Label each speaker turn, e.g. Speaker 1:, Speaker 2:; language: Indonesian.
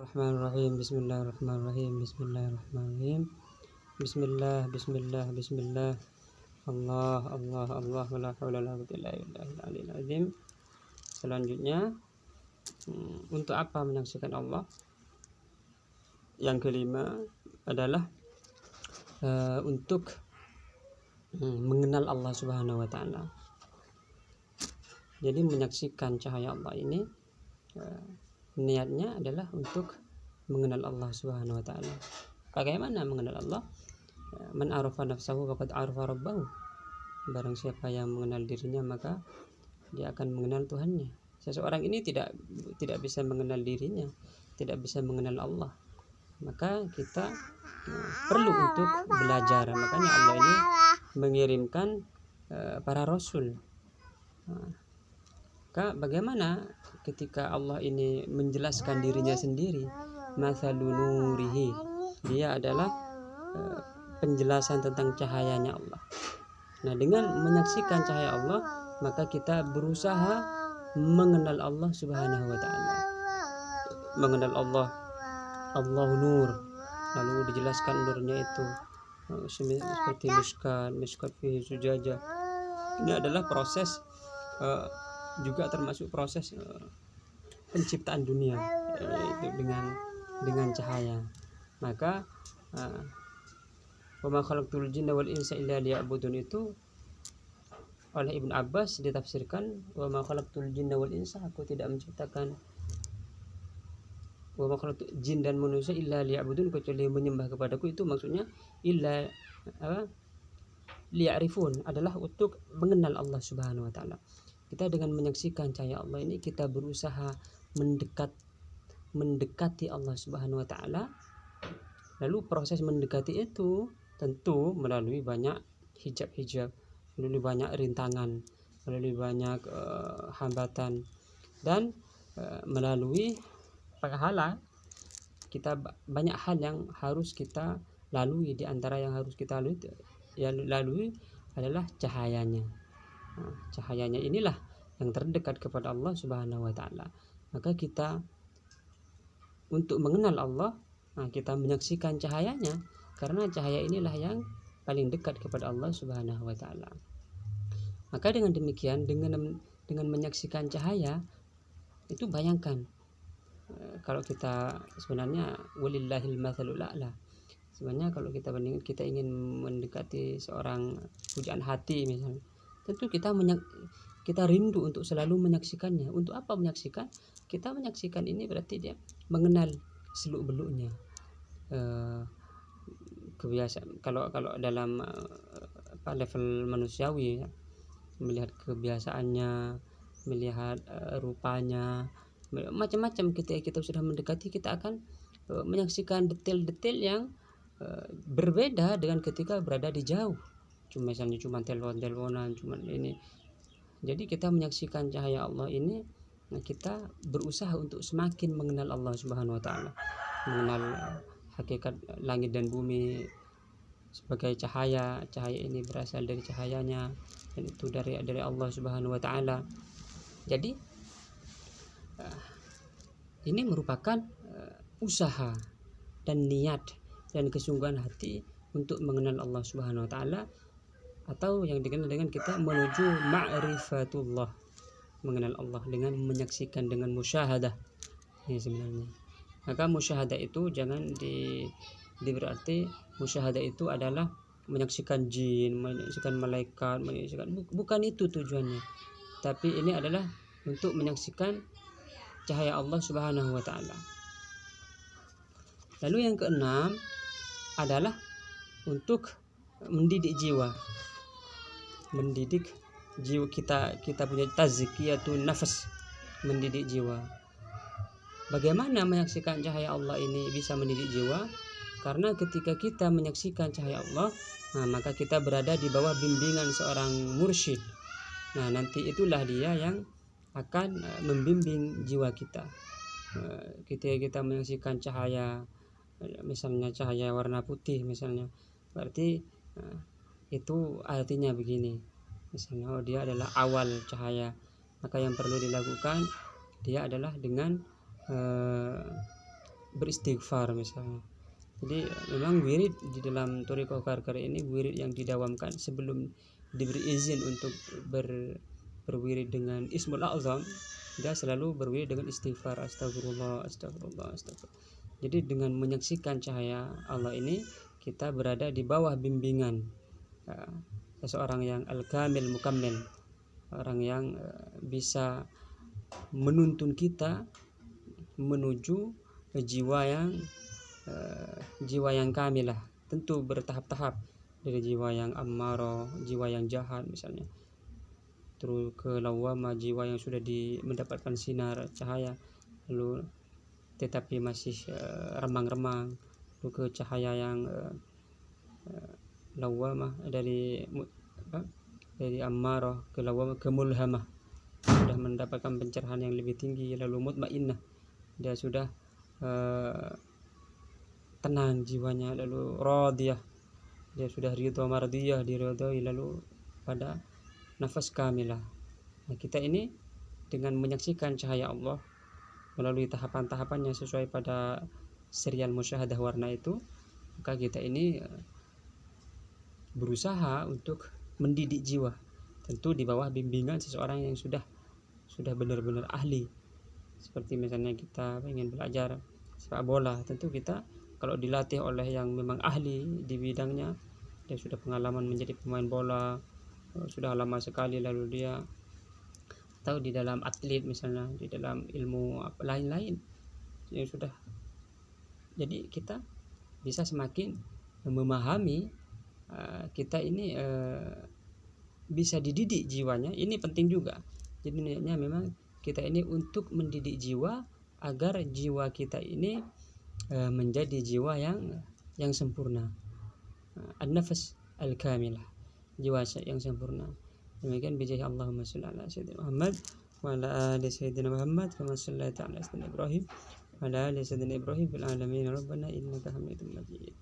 Speaker 1: Bismillahirrahmanirrahim. Bismillahirrahmanirrahim. Bismillahirrahmanirrahim. Bismillah. Allah. Wala haula wala quwwata illa billahil azim. Selanjutnya, untuk apa menyaksikan Allah? Yang kelima adalah untuk mengenal Allah Subhanahu wa taala. Jadi menyaksikan cahaya Allah ini niatnya adalah untuk mengenal Allah Subhanahu wa taala. Bagaimana mengenal Allah? Man arafa nafsahu faqad arafa rabbahu. Barang siapa yang mengenal dirinya maka dia akan mengenal Tuhannya. Seseorang ini tidak bisa mengenal dirinya, tidak bisa mengenal Allah. Maka kita perlu untuk belajar. Makanya Allah ini mengirimkan para rasul. Maka bagaimana ketika Allah ini menjelaskan dirinya sendiri? Mathalun nurihi, dia adalah penjelasan tentang cahayanya Allah. Nah, dengan menyaksikan cahaya Allah, maka kita berusaha mengenal Allah Subhanahu wa taala. Mengenal Allah, Allah nur. Lalu dijelaskan nurnya itu seperti miskat fihi zujajah. Ini adalah proses juga termasuk proses penciptaan dunia, yaitu dengan cahaya. Maka wa ma khalaqtul jinna wal insa illa liya'budun itu oleh Ibnu Abbas ditafsirkan wa ma khalaqtul jinna wal insa, aku tidak menciptakan wa ma khalaqtul jin dan manusia illa liya'budun, kecuali menyembah kepadaku. Itu maksudnya illa liya'rifun, adalah untuk mengenal Allah Subhanahu wa taala. Kita dengan menyaksikan cahaya Allah ini kita berusaha mendekati Allah Subhanahu wa taala. Lalu proses mendekati itu tentu melalui banyak hijab, melalui banyak rintangan, melalui banyak hambatan, dan melalui pahala. Kita banyak hal yang harus kita lalui. Di antara yang harus kita lalui adalah cahayanya. Cahayanya inilah yang terdekat kepada Allah Subhanahu wa taala. Maka kita untuk mengenal Allah, kita menyaksikan cahayanya, karena cahaya inilah yang paling dekat kepada Allah Subhanahu wa taala. Maka dengan demikian, dengan menyaksikan cahaya itu, bayangkan kalau kita sebenarnya walillahil matsalul a'la. Sebenarnya kalau kita bandingkan, kita ingin mendekati seorang pujaan hati misalnya, tentu kita rindu untuk selalu menyaksikannya. Untuk apa menyaksikan? Kita menyaksikan ini berarti dia mengenal seluk-beluknya, kebiasaan. Kalau dalam level manusiawi, melihat kebiasaannya, melihat rupanya, macam-macam. Ketika kita sudah mendekati, kita akan menyaksikan detail-detail yang berbeda dengan ketika berada di jauh. Misalnya cuma telepon-teleponan, cuma ini. Jadi kita menyaksikan cahaya Allah ini, kita berusaha untuk semakin mengenal Allah Subhanahu wa taala, mengenal hakikat langit dan bumi sebagai cahaya. Cahaya ini berasal dari cahayanya, dan itu dari Allah Subhanahu wa taala. Jadi ini merupakan usaha dan niat dan kesungguhan hati untuk mengenal Allah Subhanahu wa taala, atau yang dikenal dengan kita menuju ma'rifatullah, mengenal Allah dengan menyaksikan, dengan musyahadah ini sebenarnya. Maka musyahadah itu jangan berarti musyahadah itu adalah menyaksikan jin, menyaksikan malaikat, bukan itu tujuannya. Tapi ini adalah untuk menyaksikan cahaya Allah Subhanahu wa taala. Lalu yang keenam adalah untuk mendidik jiwa kita punya tazkiyatun nafas, mendidik jiwa. Bagaimana menyaksikan cahaya Allah ini bisa mendidik jiwa? Karena ketika kita menyaksikan cahaya Allah, maka kita berada di bawah bimbingan seorang mursyid. Nanti itulah dia yang akan membimbing jiwa kita. Ketika kita menyaksikan cahaya, misalnya cahaya warna putih misalnya, berarti itu artinya begini. Misalnya dia adalah awal cahaya, maka yang perlu dilakukan dia adalah dengan beristighfar misalnya. Jadi memang wirid di dalam thariqah Qarqariyah ini wirid yang didawamkan sebelum diberi izin untuk berwirid dengan Ismul A'zam, dia selalu berwirid dengan istighfar, astagfirullah, astagfirullah, astagfirullah. Jadi dengan menyaksikan cahaya Allah ini kita berada di bawah bimbingan seseorang yang al-kamil mukammil, orang yang bisa menuntun kita menuju jiwa yang kamilah, tentu bertahap-tahap, dari jiwa yang ammarah, jiwa yang jahat misalnya, terus ke lawwamah, jiwa yang sudah mendapatkan sinar cahaya lalu tetapi masih remang-remang, lalu ke cahaya yang lawwamah, dari ammarah ke lawwamah ke mulhamah, sudah mendapatkan pencerahan yang lebih tinggi, lalu mutmainnah, dia sudah tenang jiwanya, lalu radiyah, dia sudah ridha mardiyah, diridhoi, lalu pada nafas kamilah. Nah, kita ini dengan menyaksikan cahaya Allah melalui tahapan-tahapannya sesuai pada serial musyahadah warna itu, maka kita ini berusaha untuk mendidik jiwa, tentu di bawah bimbingan seseorang yang sudah benar-benar ahli. Seperti misalnya kita ingin belajar sepak bola, tentu kita kalau dilatih oleh yang memang ahli di bidangnya, dia sudah pengalaman menjadi pemain bola, sudah lama sekali, lalu dia tahu di dalam atlet misalnya, di dalam ilmu lain-lain yang sudah, jadi kita bisa semakin memahami kita ini bisa dididik jiwanya. Ini penting juga. Jadi niatnya memang kita ini untuk mendidik jiwa agar jiwa kita ini menjadi jiwa yang sempurna, an-nafas al-kamilah, jiwa yang sempurna. Demikian bijah Allahumma shalli ala sayyidina Muhammad wa ala ali sayyidina Muhammad kama shallaita ala sayyidina Ibrahim wa ala ali sayyidina Ibrahim fil alamin rabbana innaka Hamidum Majid.